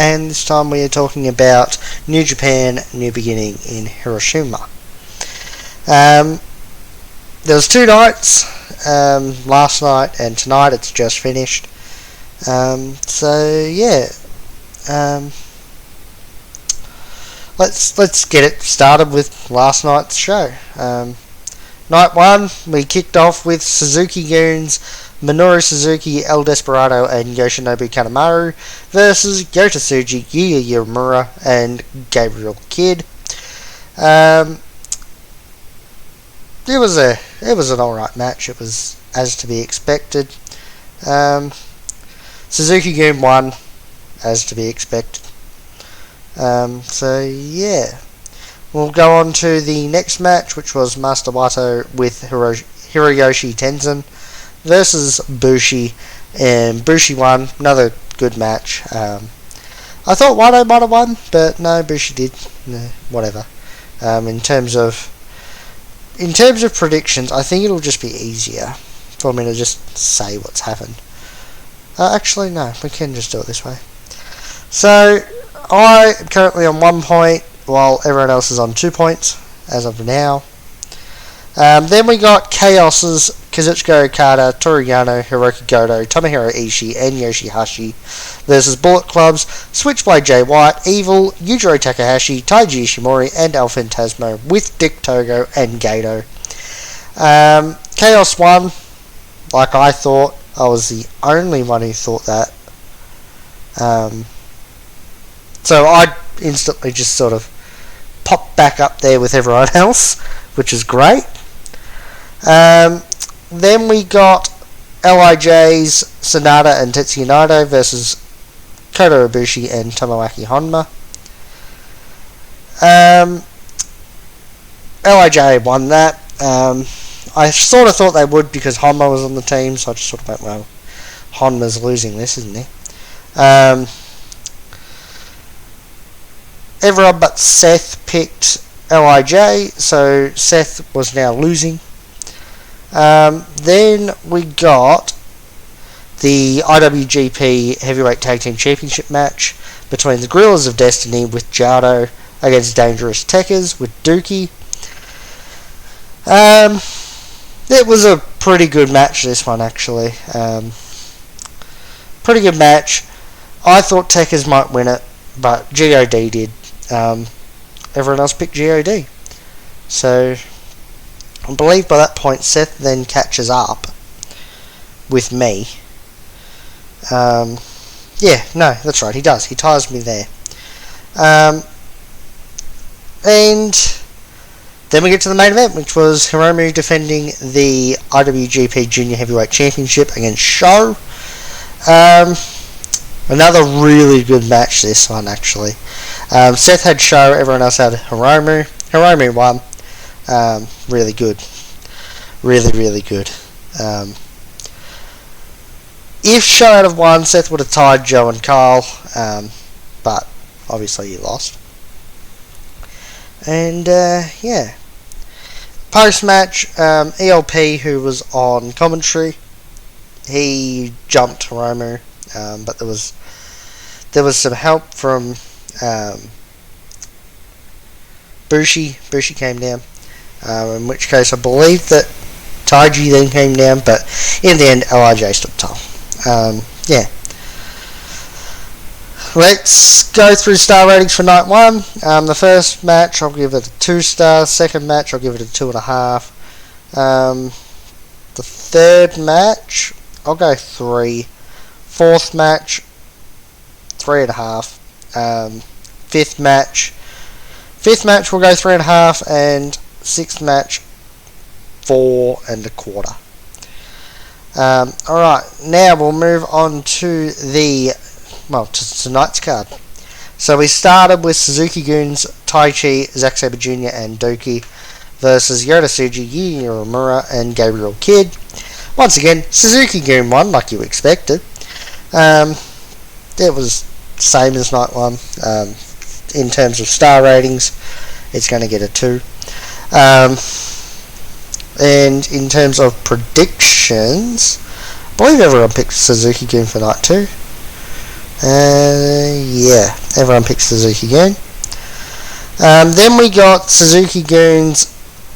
and this time we are talking about New Japan, New Beginning in Hiroshima. There was 2 nights, last night and tonight. It's just finished. Let's get it started with last night's show. Night 1, we kicked off with Suzuki Goons, Minoru Suzuki, El Desperado, and Yoshinobu Kanemaru versus Yota Tsuji, Yuya Uemura, and Gabriel Kidd. It was an alright match. It was as to be expected. Suzuki Goon won, as to be expected. We'll go on to the next match, which was Master Wato with Hiroyoshi Tenzan versus Bushi, and Bushi won. Another good match. I thought Wato might have won, but no, Bushi did. No, whatever. In terms of predictions, I think it'll just be easier for me to just say what's happened. Actually, no, we can just do it this way. So, I am currently on 1 point, while everyone else is on 2 points, as of now. Then we got Chaos's Kazuchika Okada, Toru Yano, Hiroki Goto, Tomohiro Ishii, and Yoshihashi versus Bullet Club's Switchblade Jay White, Evil, Yujiro Takahashi, Taiji Ishimori, and El Phantasmo with Dick Togo and Gato. Chaos won, like I thought. I was the only one who thought that. So I instantly just sort of popped back up there with everyone else, which is great. Then we got LIJ's Sonata and Tetsuya Naito versus Kota Ibushi and Tomoaki Honma. LIJ won that. I sort of thought they would because Honma was on the team, so I just sort of went, well, Honma's losing this, isn't he? Everyone but Seth picked LIJ, so Seth was now losing. Then we got the IWGP Heavyweight Tag Team Championship match between the Gorillas of Destiny with Jado against Dangerous Tekkers with Dookie. It was a pretty good match, this one, actually. Pretty good match. I thought Tekkers might win it, but GOD did. Everyone else picked GOD. So, I believe by that point Seth then catches up with me. That's right, he does. He ties me there. And then we get to the main event, which was Hiromu defending the IWGP Junior Heavyweight Championship against Sho. Another really good match, this one, actually. Seth had Sho, everyone else had Hiromu. Hiromu won. Really good. Really, really good. If Sho had have won, Seth would have tied Joe and Kyle, but obviously he lost. And, post-match, ELP, who was on commentary, he jumped Hiromu, but there was some help from Bushi. Bushi came down, in which case I believe that Taiji then came down, but in the end LIJ stood tall. Let's go through star ratings for night 1. The first match I'll give it a 2 stars. Second match I'll give it a 2.5. The third match I'll go 3. Fourth match 3.5. Fifth match we'll go 3.5, and sixth match 4.25. Alright, now we'll move on to tonight's card. So we started with Suzuki Goons, Taichi, Zack Sabre Jr. and Dookie versus Yota Tsuji, Yuya Uemura and Gabriel Kidd. Once again, Suzuki Goon won, like you expected. It was same as night 1. In terms of star ratings, it's going to get a 2. And in terms of predictions, I believe everyone picked Suzuki Goon for night 2. Yeah, everyone picked Suzuki-gun. Then we got Suzuki-guns,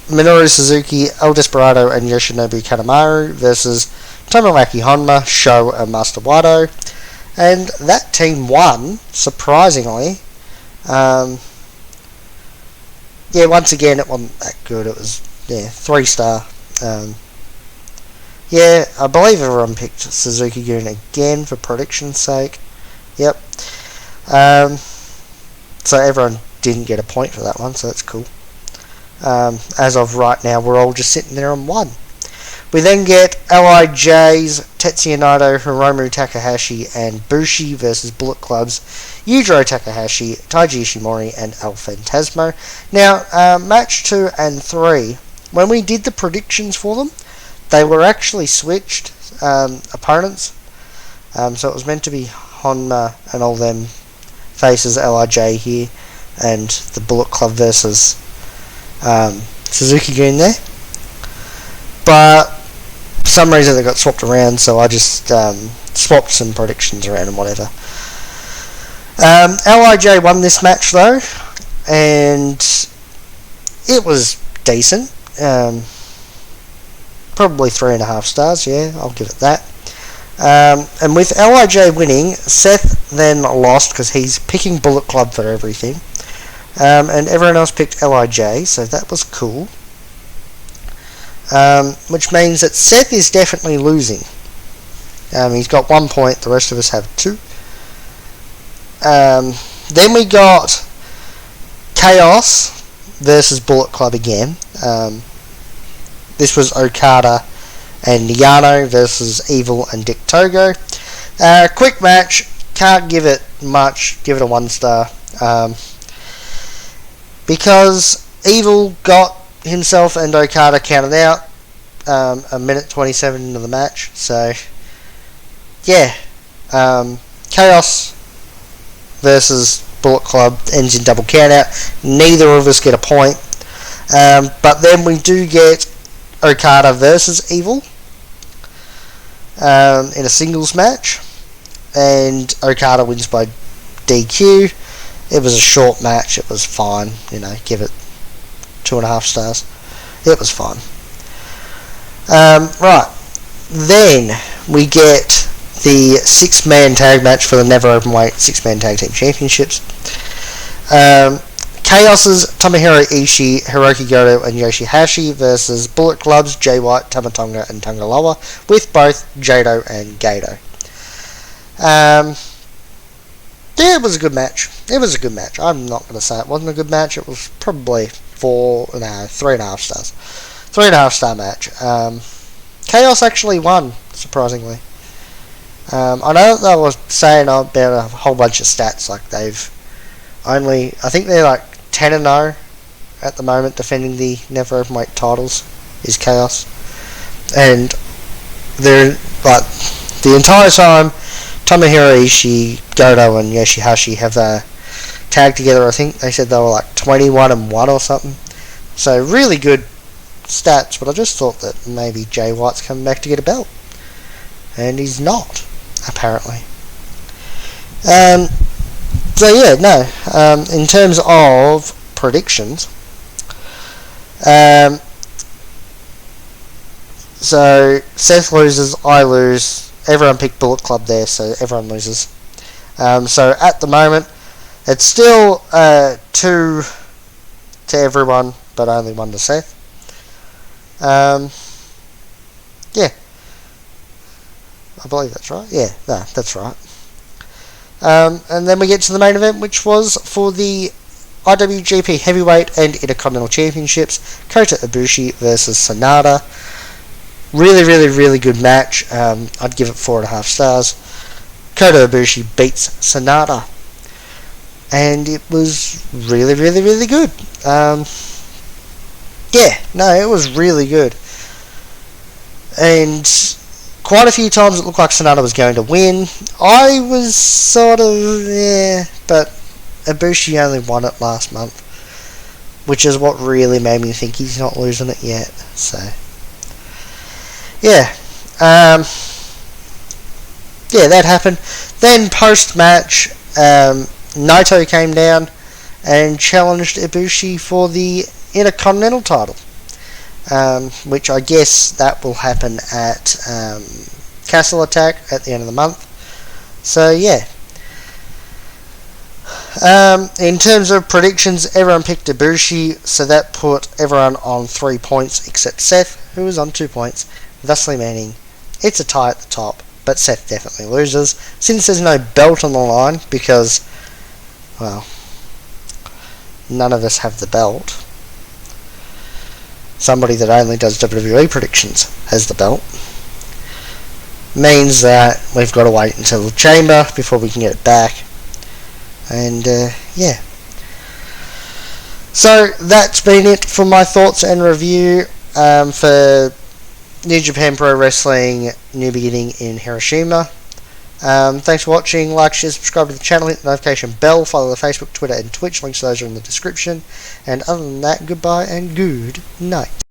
Minoru Suzuki, El Desperado, and Yoshinobu Kanemaru versus Tomoaki Honma, Sho, and Master Wato. And that team won, surprisingly. Yeah, once again, it wasn't that good. It was, 3-star. Yeah, I believe everyone picked Suzuki-gun again for prediction's sake. Yep. So everyone didn't get a point for that one, so that's cool. As of right now, we're all just sitting there on 1. We then get LIJ's Tetsuya Naito, Hiromu Takahashi, and Bushi versus Bullet Club's Yujiro Takahashi, Taiji Ishimori, and El Phantasmo. Now, match 2 and 3, when we did the predictions for them, they were actually switched opponents. So it was meant to be Honma and all them faces LIJ here, and the Bullet Club versus Suzuki-gun there. But for some reason they got swapped around, so I just swapped some predictions around and whatever. LIJ won this match though, and it was decent. Probably 3.5 stars, yeah, I'll give it that. And with LIJ winning, Seth then lost because he's picking Bullet Club for everything. And everyone else picked LIJ, so that was cool. Which means that Seth is definitely losing. He's got 1 point, the rest of us have 2. Then we got Chaos versus Bullet Club again. This was Okada and Yano versus Evil and Dick Togo. Quick match, can't give it much, give it a 1 star. Because Evil got himself and Okada counted out a minute 27 into the match, so yeah, Chaos versus Bullet Club ends in double count out. Neither of us get a point, but then we do get Okada versus Evil in a singles match, and Okada wins by DQ. It was a short match, it was fine, give it 2.5 stars. It was fine. Right, then we get the 6-man tag match for the Never Openweight 6-man tag team championships. Chaos's Tomohiro Ishii, Hiroki Goto, and Yoshihashi versus Bullet Club's Jay White, Tamatonga, and Tangaloa, with both Jado and Gato. Yeah, it was a good match. I'm not going to say it wasn't a good match. It was probably 3.5 stars. 3.5 star match. Chaos actually won, surprisingly. I know that they were saying about a whole bunch of stats, like I think they're like 10-0 at the moment, defending the Never Openweight titles, is Chaos. And they're, like, the entire time, Tomohiro Ishii, Goto, and Yoshihashi have tagged together. I think they said they were like 21-1 or something. So really good stats, but I just thought that maybe Jay White's coming back to get a belt. And he's not, apparently. So yeah, no. In terms of predictions, so Seth loses, I lose. Everyone picked Bullet Club there, so everyone loses. So at the moment, it's still 2 to everyone, but only 1 to Seth. Yeah. I believe that's right. Yeah, no, that's right. And then we get to the main event, which was for the IWGP Heavyweight and Intercontinental Championships, Kota Ibushi versus Sanada. Really, really, really good match. I'd give it 4.5 stars. Kota Ibushi beats Sanada, and it was really, really, really good. Yeah, no, it was really good. And quite a few times it looked like Sanada was going to win. I was sort of, but Ibushi only won it last month, which is what really made me think he's not losing it yet. So, yeah. yeah, that happened. Then post-match, Naito came down and challenged Ibushi for the Intercontinental title, which I guess that will happen at Castle Attack at the end of the month. So yeah. In terms of predictions, everyone picked Ibushi, so that put everyone on 3 points except Seth, who was on 2 points, thusly meaning it's a tie at the top, but Seth definitely loses, since there's no belt on the line, because, well, none of us have the belt. Somebody that only does WWE predictions has the belt. Means that we've got to wait until the Chamber before we can get it back. And yeah, so that's been it for my thoughts and review for New Japan Pro Wrestling New Beginning in Hiroshima. Thanks for watching. Like, share, subscribe to the channel, hit the notification bell, follow the Facebook, Twitter and Twitch, links to those are in the description, and other than that, goodbye and good night.